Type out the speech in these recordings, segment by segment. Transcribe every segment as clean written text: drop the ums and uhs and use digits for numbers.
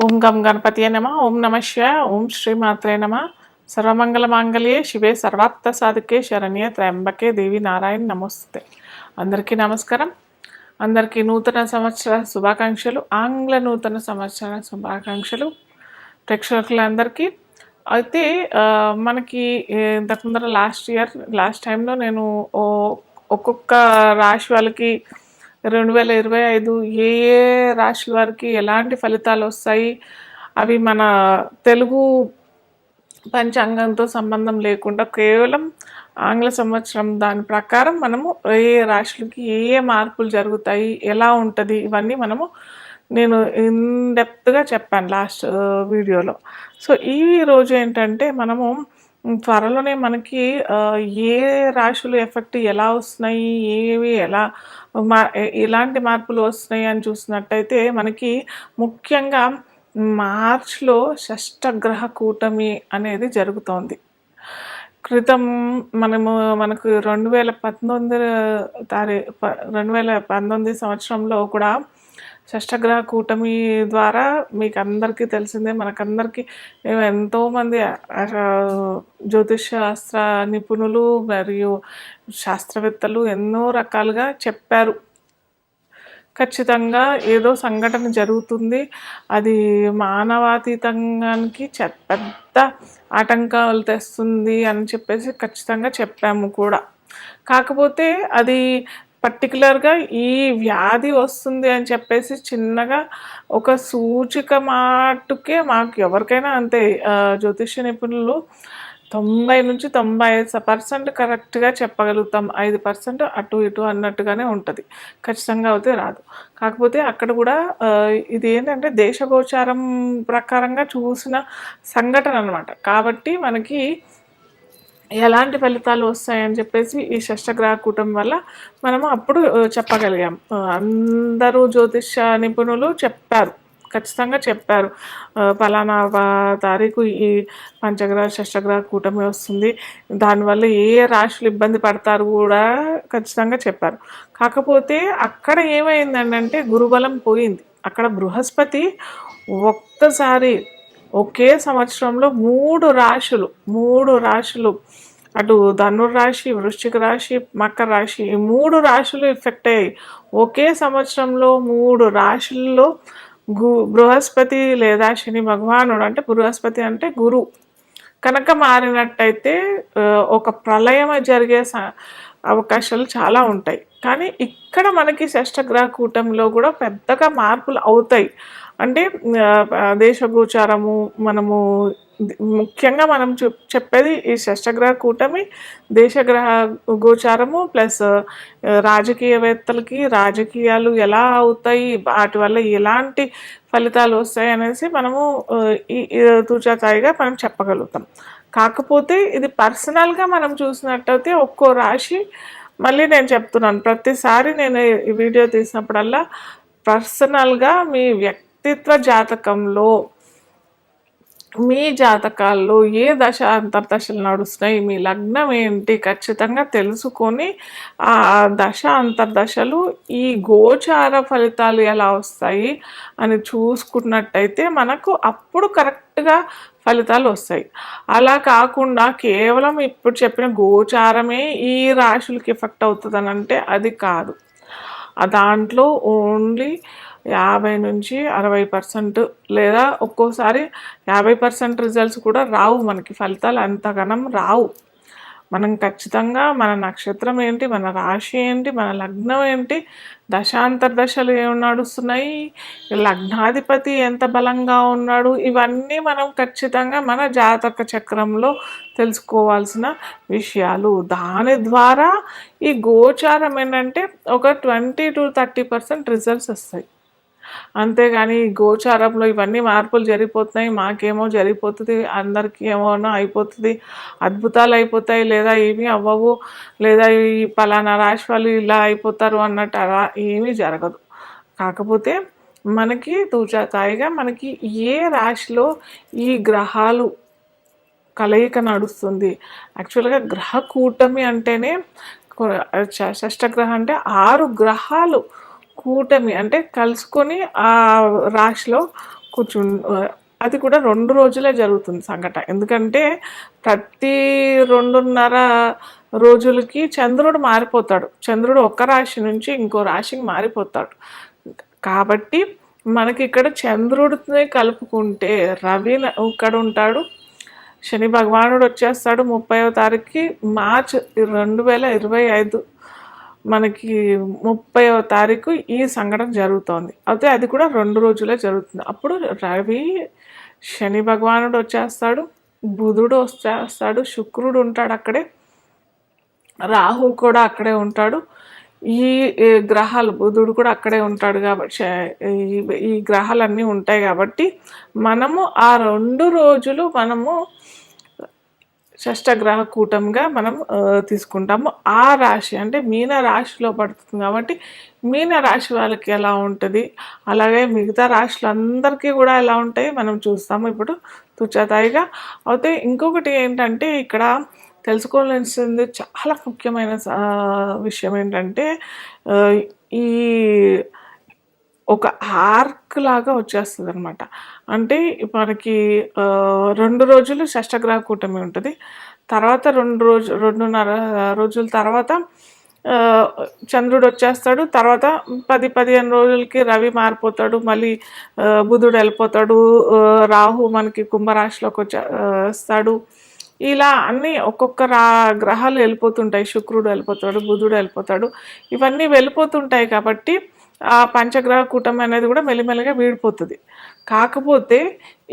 ఓం గం గణపతియే నమ. ఓం నమ శివాయ. ఓం శ్రీమాత్రే నమ. సర్వమంగళ మాంగళ్యే శివే సర్వార్థ సాధకే శరణ్యే త్రయంబకే దేవి నారాయణ నమస్తే. అందరికీ నమస్కారం. అందరికీ నూతన సంవత్సర శుభాకాంక్షలు, ఆంగ్ల నూతన సంవత్సర శుభాకాంక్షలు ప్రేక్షకులందరికీ. అయితే మనకి ఇంతకు ముందర లాస్ట్ టైంలో నేను ఒక్కొక్క రాశి వాళ్ళకి 2025 ఏ ఏ రాశుల వారికి ఎలాంటి ఫలితాలు వస్తాయి, అవి మన తెలుగు పంచాంగంతో సంబంధం లేకుండా కేవలం ఆంగ్ల సంవత్సరం దాని ప్రకారం మనము ఏ ఏ రాశులకి ఏ ఏ మార్పులు జరుగుతాయి, ఎలా ఉంటుంది, ఇవన్నీ నేను ఇన్డెప్త్గా చెప్పాను లాస్ట్ వీడియోలో. సో ఈ రోజు ఏంటంటే మనము త్వరలోనే మనకి ఏ రాశులు ఎఫెక్ట్ ఎలా వస్తున్నాయి, ఏవి ఎలా ఎలాంటి మార్పులు వస్తున్నాయి అని చూసినట్టయితే మనకి ముఖ్యంగా మార్చ్లో షష్టగ్రహ కూటమి అనేది జరుగుతోంది. క్రితం మనకు 2019 సంవత్సరంలో కూడా షష్టగ్రహ కూటమి ద్వారా మీకు అందరికీ తెలిసిందే, మనకందరికీ ఎంతోమంది జ్యోతిష్ శాస్త్ర నిపుణులు మరియు శాస్త్రవేత్తలు ఎన్నో రకాలుగా చెప్పారు. ఖచ్చితంగా ఏదో సంఘటన జరుగుతుంది, అది మానవాతీతానికి పెద్ద ఆటంకాలు తెస్తుంది అని చెప్పేసి ఖచ్చితంగా చెప్పాము కూడా. కాకపోతే అది పర్టికులర్గా ఈ వ్యాధి వస్తుంది అని చెప్పేసి చిన్నగా ఒక సూచిక మాటుకే మాకు ఎవరికైనా అంతే, జ్యోతిష్య నిపుణులు 90 నుంచి 95% కరెక్ట్గా చెప్పగలుగుతాం. 5% అటు ఇటు అన్నట్టుగానే ఉంటుంది, ఖచ్చితంగా అయితే రాదు. కాకపోతే అక్కడ కూడా ఇది ఏంటంటే దేశగోచారం ప్రకారంగా చూసిన సంఘటన అన్నమాట. కాబట్టి మనకి ఎలాంటి ఫలితాలు వస్తాయని చెప్పేసి ఈ షష్టగ్రహ కూటమి వల్ల మనము అప్పుడు చెప్పగలిగాం. అందరూ జ్యోతిష నిపుణులు చెప్పారు, ఖచ్చితంగా చెప్పారు, ఫలానా తారీఖు ఈ షష్టగ్రహ కూటమి వస్తుంది, దానివల్ల ఏ రాశులు ఇబ్బంది పడతారు కూడా ఖచ్చితంగా చెప్పారు. కాకపోతే అక్కడ ఏమైందంటే గురుబలం పోయింది. అక్కడ బృహస్పతి ఒక్కసారి ఒకే సంవత్సరంలో మూడు రాశులు అటు ధనుర్రాశి, వృశ్చిక రాశి, మకర రాశి, ఈ 3 రాశులు ఎఫెక్ట్ అయ్యాయి. ఒకే సంవత్సరంలో 3 రాశుల్లో బృహస్పతి లేదా శని భగవానుడు, అంటే బృహస్పతి అంటే గురు కనుక మారినట్టయితే ఒక ప్రళయం జరిగే అవకాశాలు చాలా ఉంటాయి. కానీ ఇక్కడ మనకి షష్టగ్రహ కూటమిలో కూడా పెద్దగా మార్పులు అవుతాయి. అంటే దేశగోచారము మనము ముఖ్యంగా మనం చెప్పేది ఈ షష్టగ్రహ కూటమి, దేశగ్రహ గోచారము ప్లస్ రాజకీయవేత్తలకి రాజకీయాలు ఎలా అవుతాయి, వాటి వల్ల ఎలాంటి ఫలితాలు వస్తాయి అనేసి మనము ఈ తూచాతాయిగా మనం చెప్పగలుగుతాం. కాకపోతే ఇది పర్సనల్గా మనం చూసినట్టయితే ఒక్కో రాశి, మళ్ళీ నేను చెప్తున్నాను ప్రతిసారి నేను ఈ వీడియో తీసినప్పుడల్లా పర్సనల్గా మీ వ్యక్తిత్వ జాతకంలో మీ జాతకాల్లో ఏ దశ అంతర్దశలు నడుస్తున్నాయి, మీ లగ్నం ఏంటి ఖచ్చితంగా తెలుసుకొని ఆ దశ అంతర్దశలు ఈ గోచార ఫలితాలు ఎలా వస్తాయి అని చూసుకున్నట్టయితే మనకు అప్పుడు కరెక్ట్గా ఫలితాలు వస్తాయి. అలా కాకుండా కేవలం ఇప్పుడు చెప్పిన గోచారమే ఈ రాశులకి ఎఫెక్ట్ అవుతుందని అంటే అది కాదు. దాంట్లో ఓన్లీ 50 నుంచి 60% లేదా ఒక్కోసారి 50% రిజల్ట్స్ కూడా రావు, మనకి ఫలితాలు అంతగనం రావు. మనం ఖచ్చితంగా మన నక్షత్రం ఏంటి, మన రాశి ఏంటి, మన లగ్నం ఏంటి, దశాంతర్దశలు ఏమి నడుస్తున్నాయి, లగ్నాధిపతి ఎంత బలంగా ఉన్నాడు, ఇవన్నీ మనం ఖచ్చితంగా మన జాతక చక్రంలో తెలుసుకోవాల్సిన విషయాలు. దాని ద్వారా ఈ గోచారం ఏంటంటే ఒక 20 to 30% రిజల్ట్స్ వస్తాయి. అంతేగాని గోచారంలో ఇవన్నీ మార్పులు జరిగిపోతున్నాయి, మాకేమో జరిగిపోతుంది, అందరికీ ఏమోనో అయిపోతుంది, అద్భుతాలు అయిపోతాయి, లేదా ఏమీ అవ్వవు, లేదా ఈ పలానా రాశి వాళ్ళు ఇలా అయిపోతారు అన్నట్టు అలా ఏమీ జరగదు. కాకపోతే మనకి తూచాతాయిగా మనకి ఏ రాశిలో ఈ గ్రహాలు కలయిక నడుస్తుంది. యాక్చువల్గా గ్రహ కూటమి అంటేనే షష్టగ్రహం అంటే 6 గ్రహాలు కూటమి అంటే కలుసుకొని ఆ రాశిలో అది కూడా 2 రోజులే జరుగుతుంది సంఘటన. ఎందుకంటే ప్రతి 2.5 రోజులకి చంద్రుడు మారిపోతాడు. చంద్రుడు ఒక రాశి నుంచి ఇంకో రాశికి మారిపోతాడు. కాబట్టి మనకిక్కడ చంద్రుడిని కలుపుకుంటే రవి ఇక్కడ ఉంటాడు. శని భగవానుడు వచ్చేస్తాడు 30వ తారీఖుకి మార్చ్ 2025 మనకి 30వ తారీఖు ఈ సంఘటన జరుగుతోంది. అయితే అది కూడా 2 రోజులే జరుగుతుంది. అప్పుడు రవి శని భగవానుడు వచ్చేస్తాడు, బుధుడు వచ్చేస్తాడు, శుక్రుడు ఉంటాడు అక్కడే, రాహు కూడా అక్కడే ఉంటాడు. ఈ గ్రహాలు బుధుడు కూడా అక్కడే ఉంటాడు కాబట్టి ఈ గ్రహాలన్నీ ఉంటాయి కాబట్టి మనము ఆ 2 రోజులు మనము షష్టగ్రహ కూటంగా మనం తీసుకుంటాము. ఆ రాశి అంటే మీన రాశిలో పడుతుంది కాబట్టి మీన రాశి వాళ్ళకి ఎలా ఉంటుంది, అలాగే మిగతా రాశులందరికీ కూడా ఎలా ఉంటాయి మనం చూస్తాము ఇప్పుడు తుచ్చతాయిగా. అయితే ఇంకొకటి ఏంటంటే ఇక్కడ తెలుసుకోవాల్సింది చాలా ముఖ్యమైన విషయం ఏంటంటే ఈ ఒక ఆర్క్ లాగా వచ్చేస్తుంది అనమాట. అంటే మనకి 2 రోజులు షష్టగ్రహ కూటమి ఉంటుంది. తర్వాత 2.5 రోజుల తర్వాత చంద్రుడు వచ్చేస్తాడు. తర్వాత 10-15 రోజులకి రవి మారిపోతాడు, మళ్ళీ బుధుడు వెళ్ళిపోతాడు, రాహు మనకి కుంభరాశిలోకి వచ్చేస్తాడు. ఇలా అన్నీ ఒక్కొక్క గ్రహాలు వెళ్ళిపోతుంటాయి. శుక్రుడు వెళ్ళిపోతాడు, బుధుడు వెళ్ళిపోతాడు, ఇవన్నీ వెళ్ళిపోతుంటాయి కాబట్టి ఆ పంచగ్రహ కూటమి అనేది కూడా మెల్లిమెల్లిగా వీడిపోతుంది. కాకపోతే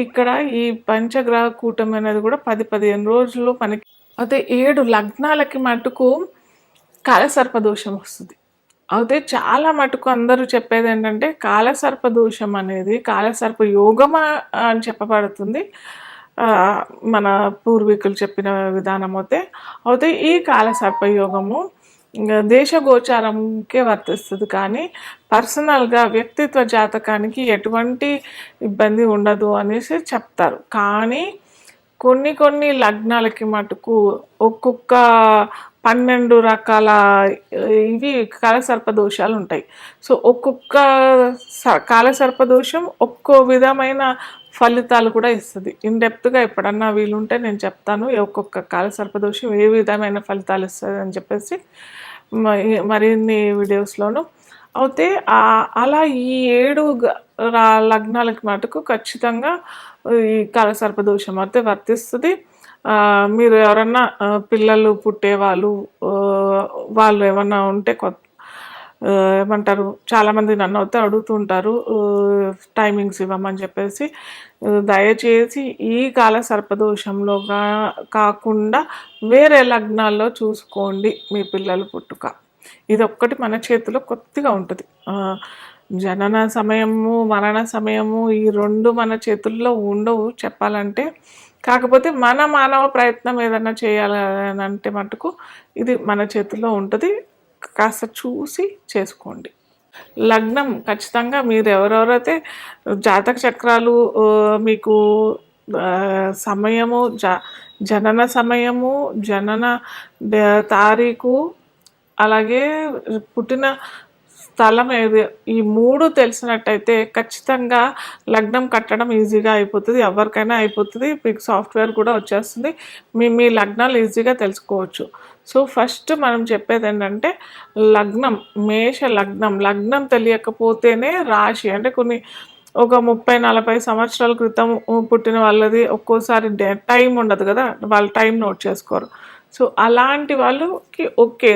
ఇక్కడ ఈ పంచగ్రహ కూటమి అనేది కూడా 10-15 రోజులు మనకి. అయితే 7 లగ్నాలకి మటుకు కాలసర్ప దోషం వస్తుంది. అయితే చాలా మటుకు అందరూ చెప్పేది ఏంటంటే కాలసర్ప దోషం అనేది కాలసర్ప యోగమా అని చెప్పబడుతుంది. మన పూర్వీకులు చెప్పిన విధానం అయితే ఈ కాలసర్ప యోగము దేశగోచారంకే వర్తిస్తుంది, కానీ పర్సనల్గా వ్యక్తిత్వ జాతకానికి ఎటువంటి ఇబ్బంది ఉండదు అనేసి చెప్తారు. కానీ కొన్ని లగ్నాలకి మటుకు ఒక్కొక్క 12 రకాల ఇవి కాలసర్ప దోషాలు ఉంటాయి. సో ఒక్కొక్క కాలసర్ప దోషం ఒక్కో విధమైన ఫలితాలు కూడా ఇస్తుంది. ఇన్డెప్త్గా ఎప్పుడన్నా వీలుంటే నేను చెప్తాను ఒక్కొక్క కాలసర్ప దోషం ఏ విధమైన ఫలితాలు ఇస్తుంది అని చెప్పేసి మరిన్ని వీడియోస్లోను. అయితే అలా ఈ 7 లగ్నాలకి మటుకు ఖచ్చితంగా ఈ కాలసర్ప దోషం అయితే వర్తిస్తుంది. మీరు ఎవరన్నా పిల్లలు పుట్టేవాళ్ళు వాళ్ళు ఏమన్నా ఉంటే ఏమంటారు, చాలామంది నన్ను అయితే అడుగుతుంటారు టైమింగ్స్ ఇవ్వమని చెప్పేసి. దయచేసి ఈ కాల సర్పదోషంలో కాకుండా వేరే లగ్నాల్లో చూసుకోండి మీ పిల్లలు పుట్టుక. ఇది ఒక్కటి మన చేతిలో కొద్దిగా ఉంటుంది. జనన సమయము మరణ సమయము ఈ 2 మన చేతుల్లో ఉండవు చెప్పాలంటే. కాకపోతే మన మానవ ప్రయత్నం ఏదైనా చేయాలని అంటే మటుకు ఇది మన చేతుల్లో ఉంటుంది. కాస్త చూసి చేసుకోండి. లగ్నం ఖచ్చితంగా మీరు ఎవరెవరైతే జాతక చక్రాలు మీకు సమయము జనన సమయము జనన తారీఖు అలాగే పుట్టిన స్థలం ఏది ఈ 3 తెలిసినట్టయితే ఖచ్చితంగా లగ్నం కట్టడం ఈజీగా అయిపోతుంది. ఎవరికైనా అయిపోతుంది. మీకు సాఫ్ట్వేర్ కూడా వచ్చేస్తుంది. మీ లగ్నాలు ఈజీగా తెలుసుకోవచ్చు. సో ఫస్ట్ మనం చెప్పేది ఏంటంటే లగ్నం, మేష లగ్నం తెలియకపోతేనే రాశి అంటే ఒక 30-40 సంవత్సరాల క్రితం పుట్టిన వాళ్ళది ఒక్కోసారి టైం ఉండదు కదా, వాళ్ళ టైం నోట్ చేసుకోరు. సో అలాంటి వాళ్ళకి ఓకే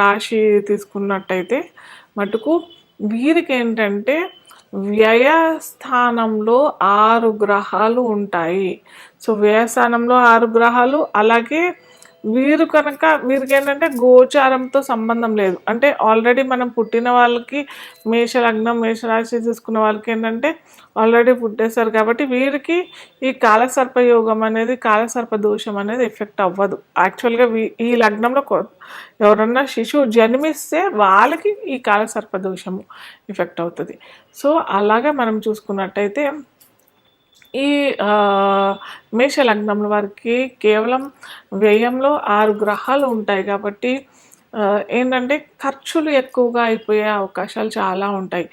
రాశి తీసుకున్నట్టయితే మటుకు వీరికి ఏంటంటే వ్యయస్థానంలో 6 గ్రహాలు ఉంటాయి. సో వ్యయస్థానంలో 6 గ్రహాలు. అలాగే వీరికి ఏంటంటే గోచారంతో సంబంధం లేదు. అంటే ఆల్రెడీ మనం పుట్టిన వాళ్ళకి మేషలగ్నం మేషరాశి తీసుకున్న వాళ్ళకి ఏంటంటే ఆల్రెడీ పుట్టేశారు కాబట్టి వీరికి ఈ కాలసర్ప యోగం అనేది కాలసర్ప దోషం అనేది ఎఫెక్ట్ అవ్వదు. యాక్చువల్గా ఈ లగ్నంలో ఎవరన్నా శిశువు జన్మిస్తే వాళ్ళకి ఈ కాలసర్ప దోషము ఎఫెక్ట్ అవుతుంది. సో అలాగే మనం చూసుకున్నట్టయితే ఈ మేష లగ్నంలో వారికి కేవలం వ్యయంలో 6 గ్రహాలు ఉంటాయి కాబట్టి ఏంటంటే ఖర్చులు ఎక్కువగా అయిపోయే అవకాశాలు చాలా ఉంటాయి.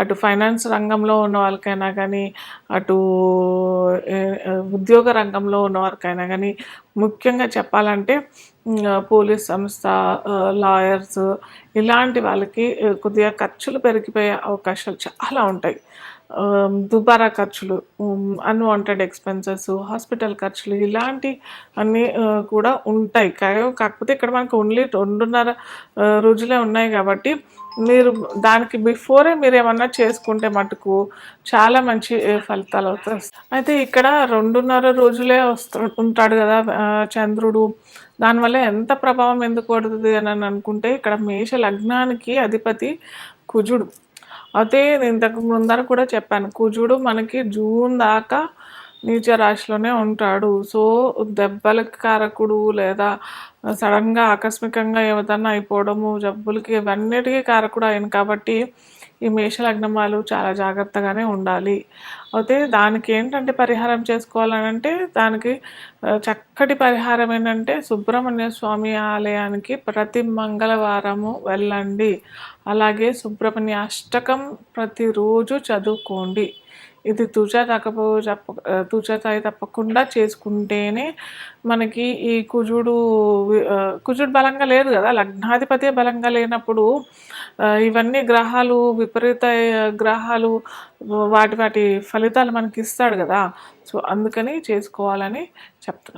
అటు ఫైనాన్స్ రంగంలో ఉన్న వాళ్ళకైనా కానీ అటు ఉద్యోగ రంగంలో ఉన్నవారికైనా కానీ, ముఖ్యంగా చెప్పాలంటే పోలీస్ సంస్థ, లాయర్స్ ఇలాంటి వాళ్ళకి కొద్దిగా ఖర్చులు పెరిగిపోయే అవకాశాలు చాలా ఉంటాయి. దుబారా ఖర్చులు, అన్‌వాంటెడ్ ఎక్స్‌పెన్సెస్, హాస్పిటల్ ఖర్చులు ఇలాంటి అన్నీ కూడా ఉంటాయి. కాకపోతే ఇక్కడ మనకు ఓన్లీ 2.5 రోజులే ఉన్నాయి కాబట్టి మీరు దానికి బిఫోరే మీరేమన్నా చేసుకుంటే మటుకు చాలా మంచి ఫలితాలైతే వస్తాయి. అయితే ఇక్కడ 2.5 రోజులే ఉంటాడు గదా చంద్రుడు. దానివల్ల ఎంత ప్రభావం ఎందుకు పడుతది అని అనుకుంటే, ఇక్కడ మేష లగ్నానికి అధిపతి కుజుడు. అయితే నేను ఇంతకు ముందర కూడా చెప్పాను. కుజుడు మనకి జూన్ దాకా నీచ రాశిలోనే ఉంటాడు. సో, దెబ్బలకి కారకుడు లేదా సడన్‌గా ఆకస్మికంగా ఏదన్నా అయిపోవడము, జబ్బులకి ఇవన్నిటికి కారకుడు ఆయన కాబట్టి, ఈ మేషలగ్నం వాళ్ళు చాలా జాగ్రత్తగానే ఉండాలి. అయితే దానికేంటంటే పరిహారం చేసుకోవాలనంటే, దానికి చక్కటి పరిహారం ఏంటంటే, సుబ్రహ్మణ్య స్వామి ఆలయానికి ప్రతి మంగళవారము వెళ్ళండి. అలాగే సుబ్రహ్మణ్య అష్టకం ప్రతిరోజు చదువుకోండి. ఇది తూచా తప్పకుండా చేసుకుంటేనే మనకి ఈ కుజుడు బలంగా లేదు కదా, లగ్నాధిపతే బలంగా లేనప్పుడు ఇవన్నీ గ్రహాలు విపరీత గ్రహాలు వాటి ఫలితాలు మనకి ఇస్తాడు కదా. సో అందుకని చేసుకోవాలని చెప్తున్నాను.